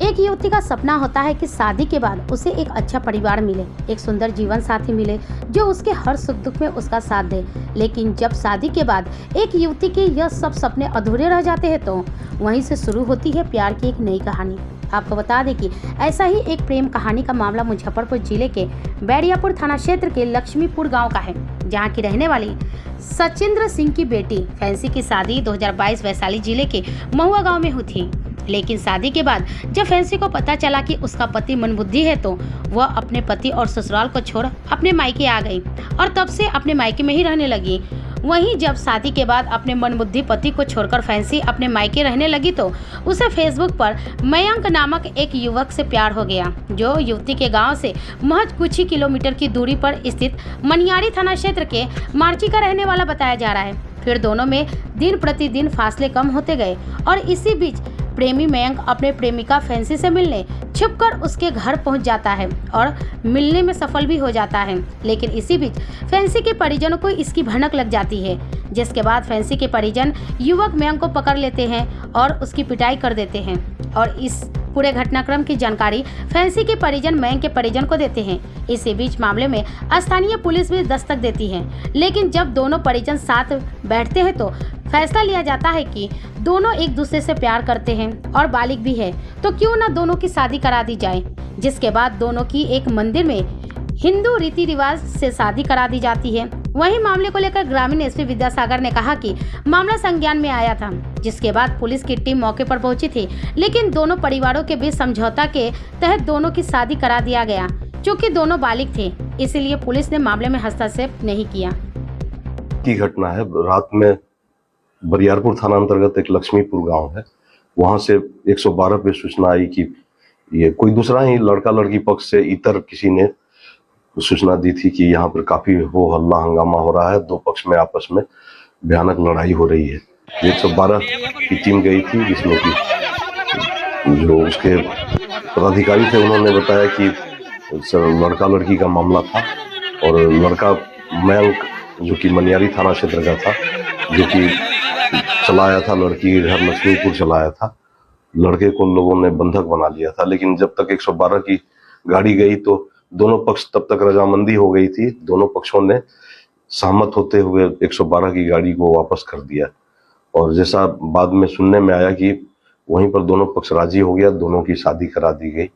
एक युवती का सपना होता है कि शादी के बाद उसे एक अच्छा परिवार मिले, एक सुंदर जीवन साथी मिले जो उसके हर सुख दुख में उसका साथ दे। लेकिन जब शादी के बाद एक युवती के यह सब सपने अधूरे रह जाते हैं तो वहीं से शुरू होती है प्यार की एक नई कहानी। आपको बता दें कि ऐसा ही एक प्रेम कहानी का मामला मुजफ्फरपुर जिले के बैरियापुर थाना क्षेत्र के लक्ष्मीपुर गाँव का है, जहाँ की रहने वाली सचिंद्र सिंह की बेटी फैंसी की शादी 2022 वैशाली जिले के महुआ गाँव में हुई थी। लेकिन शादी के बाद जब फैंसी को पता चला कि उसका पति मनबुद्धि है तो वह अपने पति और ससुराल को छोड़ अपने मायके आ गई और तब से अपने मायके में ही रहने लगी। वहीं जब शादी के बाद अपने मनबुद्धि पति को छोड़कर फैंसी अपने मायके रहने लगी तो उसे फेसबुक पर मयंक नामक एक युवक से प्यार हो गया, जो युवती के गांव से महज कुछ ही किलोमीटर की दूरी पर स्थित मनियारी थाना क्षेत्र के मार्ची का रहने वाला बताया जा रहा है। फिर दोनों में दिन प्रतिदिन फासले कम होते गए और इसी बीच प्रेमी मयंक अपने प्रेमिका फैंसी से मिलने छुपकर उसके घर पहुंच जाता है और मिलने में सफल भी हो जाता है। लेकिन इसी बीच फैंसी के परिजनों को इसकी भनक लग जाती है, जिसके बाद फैंसी के परिजन युवक मयंक को पकड़ लेते हैं और उसकी पिटाई कर देते हैं। और इस पूरे घटनाक्रम की जानकारी फैंसी के परिजन मयंक के परिजन को देते हैं। इसी बीच मामले में स्थानीय पुलिस भी दस्तक देती है। लेकिन जब दोनों परिजन साथ बैठते हैं तो फैसला लिया जाता है कि दोनों एक दूसरे से प्यार करते हैं और बालिग भी है, तो क्यों न दोनों की शादी करा दी जाए। जिसके बाद दोनों की एक मंदिर में हिंदू रीति रिवाज से शादी करा दी जाती है। वहीं मामले को लेकर ग्रामीण एसपी विद्यासागर ने कहा कि मामला संज्ञान में आया था, जिसके बाद पुलिस की टीम मौके पर पहुंची थी। लेकिन दोनों परिवारों के बीच समझौता के तहत दोनों की शादी करा दिया गया। चूँकि दोनों बालिग थे, इसीलिए पुलिस ने मामले में हस्तक्षेप नहीं किया। की घटना है, रात में बरियारपुर थाना अंतर्गत एक लक्ष्मीपुर गांव है, वहां से 112 पे सूचना आई कि ये कोई दूसरा ही लड़का लड़की पक्ष से इतर किसी ने सूचना दी थी कि यहाँ पर काफी हो हल्ला हंगामा हो रहा है, दो पक्ष में आपस में भयानक लड़ाई हो रही है। 112 की टीम गई थी, जिसमें कि जो उसके पदाधिकारी थे उन्होंने बताया कि लड़का लड़की का मामला था और लड़का मयंक जो कि मनियारी थाना क्षेत्र का था, जो कि चलाया था, लड़की के घर लक्ष्मीपुर चलाया था। लड़के को लोगों ने बंधक बना लिया था, लेकिन जब तक 112 की गाड़ी गई तो दोनों पक्ष तब तक रजामंदी हो गई थी। दोनों पक्षों ने सहमत होते हुए 112 की गाड़ी को वापस कर दिया और जैसा बाद में सुनने में आया कि वहीं पर दोनों पक्ष राजी हो गया, दोनों की शादी करा दी गई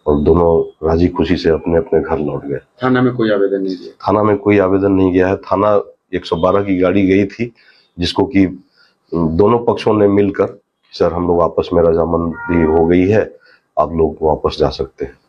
और दोनों राजी खुशी से अपने अपने घर लौट गए। थाना में कोई आवेदन नहीं दिया? थाना में कोई आवेदन नहीं गया है। थाना 112 की गाड़ी गई थी, जिसको कि दोनों पक्षों ने मिलकर सर हम लोग आपस में रजामंदी हो गई है, आप लोग वापस जा सकते हैं।